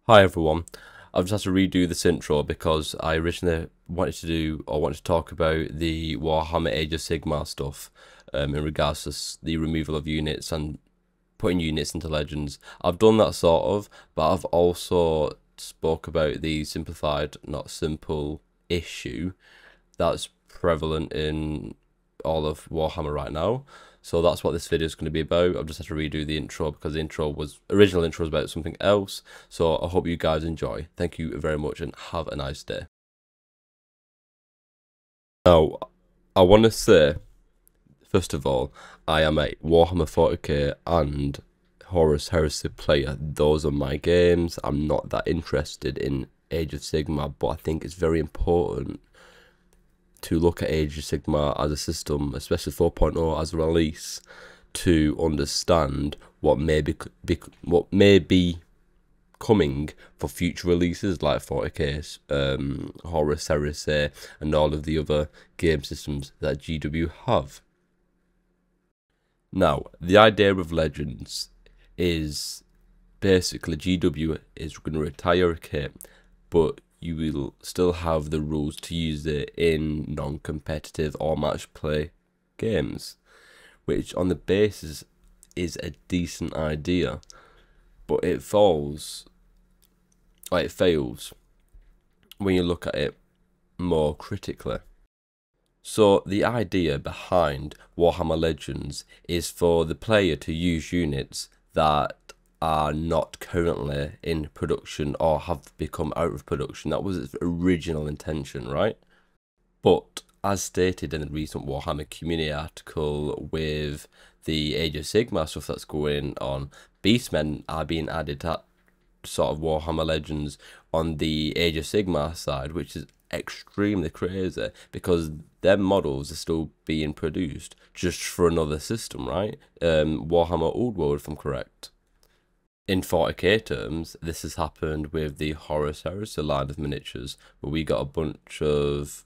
Hi everyone. I've just had to redo this intro because I originally wanted to talk about the Warhammer Age of Sigmar stuff in regards to the removal of units and putting units into Legends. I've done that sort of, but I've also spoke about the simplified, not simple issue that's prevalent in all of Warhammer right now. So that's what this video is going to be about. I've just had to redo the intro because the original intro was about something else. So I hope you guys enjoy. Thank you very much and have a nice day. Now, I want to say, first of all, I am a Warhammer 40k and Horus Heresy player. Those are my games. I'm not that interested in Age of Sigmar, but I think it's very important to look at Age of Sigmar as a system, especially 4.0 as a release, to understand what may be coming for future releases like 40k, Horus Heresy, and all of the other game systems that GW have. Now, the idea of Legends is basically GW is going to retire a kit, but you will still have the rules to use it in non-competitive or match play games, which on the basis is a decent idea, but it fails when you look at it more critically. So the idea behind Warhammer Legends is for the player to use units that are not currently in production or have become out of production. That was its original intention, right? But as stated in the recent Warhammer community article with the Age of Sigmar stuff that's going on, Beastmen are being added to sort of Warhammer Legends on the Age of Sigmar side, which is extremely crazy because their models are still being produced just for another system, right? Warhammer Old World, if I'm correct. In 40k terms, this has happened with the Horus Heresy line of miniatures, where we got a bunch of,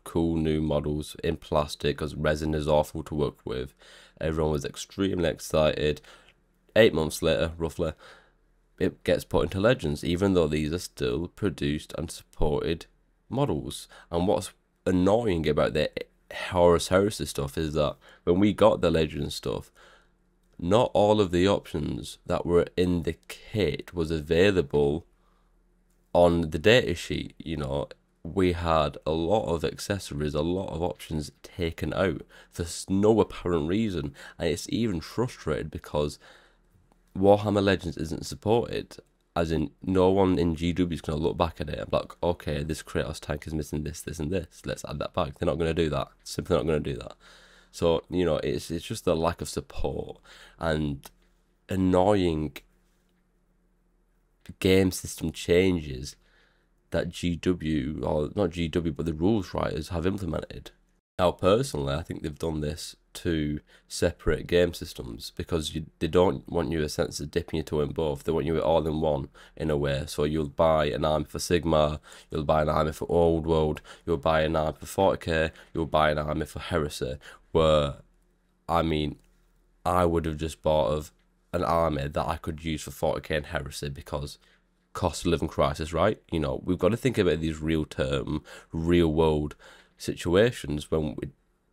cool new models in plastic because resin is awful to work with. Everyone was extremely excited. 8 months later, roughly, it gets put into Legends, even though these are still produced and supported models. And what's annoying about the Horus Heresy stuff is that when we got the Legends stuff, not all of the options that were in the kit was available on the data sheet. We had a lot of accessories, a lot of options taken out for no apparent reason, and it's even frustrated because Warhammer Legends isn't supported. As in, no one in GW is going to look back at it and be like, okay, this Kratos tank is missing this, this, and this. Let's add that back. They're not going to do that. Simply not going to do that. So, it's just the lack of support and annoying game system changes that GW, or not GW, but the rules writers have implemented. Now, personally, I think they've done this to separate game systems because they don't want you a sense of dipping your toe in both. They want you all in one in a way. So you'll buy an army for Sigmar, you'll buy an army for Old World, you'll buy an army for 40k, you'll buy an army for Heresy. Where, I would have just bought of an army that I could use for 40k and Heresy because cost of living crisis, right? We've got to think about these real world situations when we're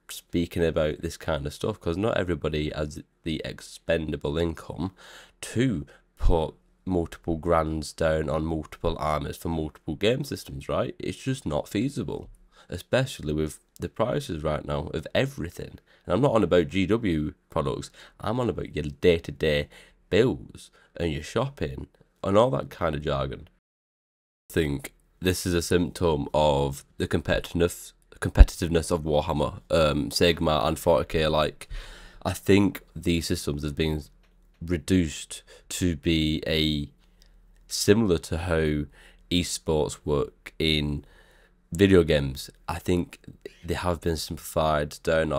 speaking about this kind of stuff, because not everybody has the expendable income to put multiple grands down on multiple armies for multiple game systems, right? It's just not feasible, especially with the prices right now of everything. And I'm not on about GW products, I'm on about your day-to-day bills and your shopping and all that kind of jargon. I think this is a symptom of the competitiveness of Warhammer, Sigmar and 40k alike. I think these systems have been reduced to be similar to how esports work in video games. I think they have been simplified down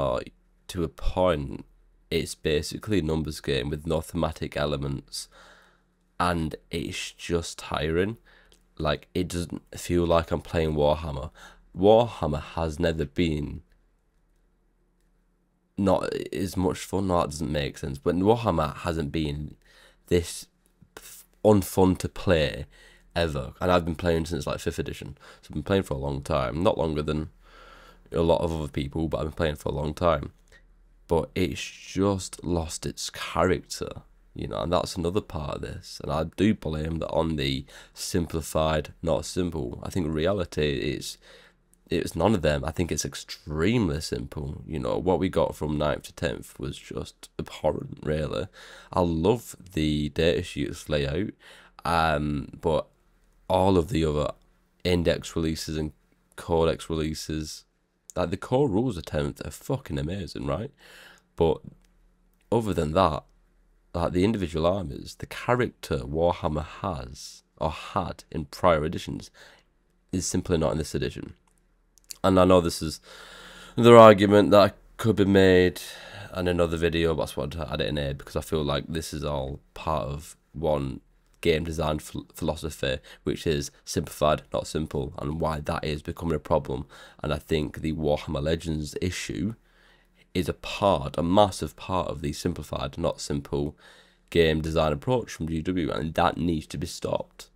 to a point. It's basically a numbers game with no thematic elements, and it's just tiring. Like, it doesn't feel like I'm playing Warhammer. Warhammer has never been not as much fun. No, that doesn't make sense. But Warhammer hasn't been this unfun to play ever. And I've been playing since like 5th edition, so I've been playing for a long time, not longer than a lot of other people, but I've been playing for a long time. But it's just lost its character, you know, and that's another part of this. And I do blame that on the simplified, not simple. I think reality it's none of them. I think it's extremely simple. You know, what we got from 9th to 10th was just abhorrent, really. I love the datasheets layout, but all of the other index releases and codex releases, like the core rules of 10th are fucking amazing, right? But other than that, like the individual armies, the character Warhammer has or had in prior editions is simply not in this edition. And I know this is another argument that could be made in another video, but that's why I add it in here, because I feel like this is all part of one game design philosophy, which is simplified, not simple, and why that is becoming a problem. And I think the Warhammer Legends issue is a massive part of the simplified, not simple game design approach from GW, and that needs to be stopped.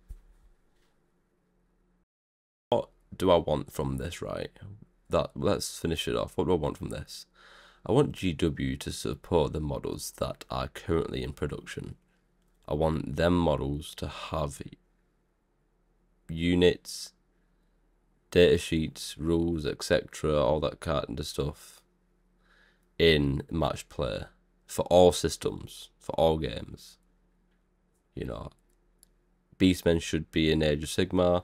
What do I want from this, right? Let's finish it off. What do I want from this? I want GW to support the models that are currently in production. I want them models to have units, datasheets, rules, etc., all that kind of stuff in match play for all systems, for all games. You know, Beastmen should be in Age of Sigmar,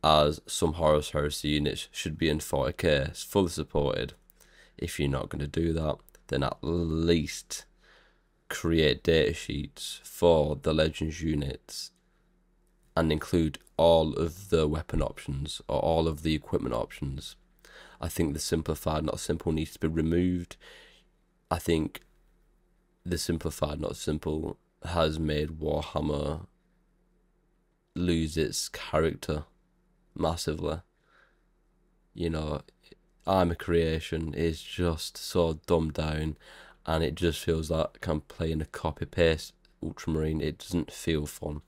as some Horus Heresy units should be in 40k. It's fully supported. If you're not going to do that, then at least create datasheets for the Legends units and include all of the weapon options or all of the equipment options. I think the simplified, not simple needs to be removed. I think the simplified, not simple has made Warhammer lose its character massively. You know, army creation is just so dumbed down, and it just feels like I'm playing a copy-paste Ultramarine. It doesn't feel fun.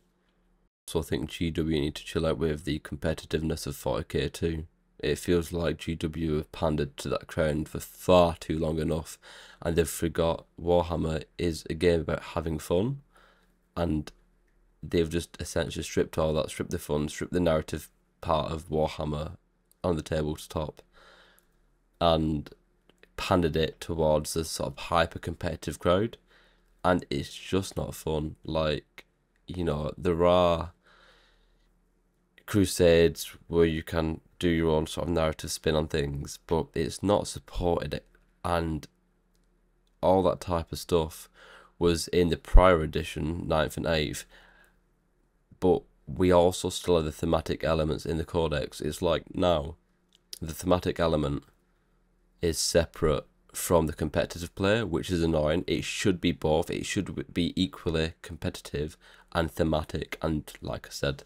So I think GW need to chill out with the competitiveness of 40k too. It feels like GW have pandered to that crowd for far too long enough, and they've forgot Warhammer is a game about having fun, and they've just essentially stripped all that, stripped the fun, stripped the narrative part of Warhammer on the tabletop, and pandered it towards this sort of hyper competitive crowd, and it's just not fun. Like, you know, there are crusades where you can do your own sort of narrative spin on things, but it's not supported, and all that type of stuff was in the prior edition, 9th and 8th, but we also still have the thematic elements in the codex. It's like now the thematic element is separate from the competitive play, which is annoying. It should be both. It should be equally competitive and thematic, and like I said,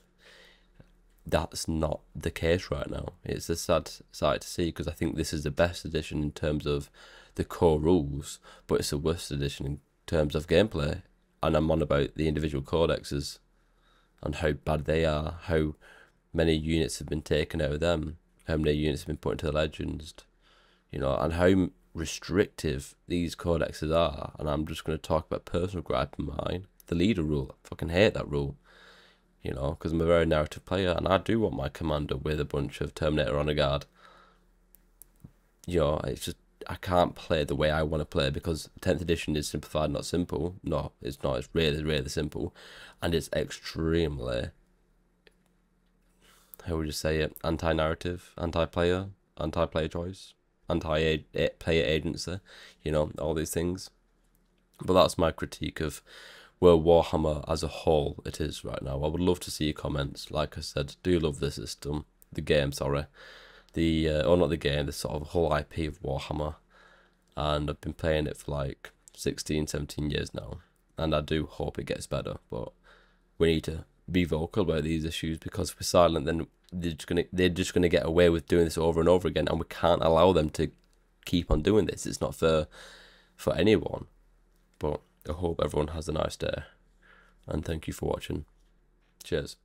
that's not the case right now. It's a sad sight to see, because I think this is the best edition in terms of the core rules, but it's the worst edition in terms of gameplay. And I'm on about the individual codexes and how bad they are, how many units have been taken out of them, how many units have been put into the Legends, you know, and how restrictive these codexes are. And I'm just going to talk about personal gripe of mine, the leader rule. I fucking hate that rule, you know, because I'm a very narrative player, and I do want my commander with a bunch of Terminator on a guard. You know, it's just, I can't play the way I want to play, because 10th edition is simplified, not simple. No, it's not. It's really, really simple, and it's extremely, how would you say it, anti-narrative, anti-player choice, anti-player agency, you know, all these things. But that's my critique of where Warhammer as a whole it is right now. I would love to see your comments. Like I said, do you love the system, the game, sorry, or not the game, the sort of whole IP of Warhammer, and I've been playing it for like 16, 17 years now, and I do hope it gets better, but we need to be vocal about these issues, because if we're silent, then they're just gonna get away with doing this over and over again, and we can't allow them to keep on doing this. It's not fair for anyone. But I hope everyone has a nice day, and thank you for watching. Cheers.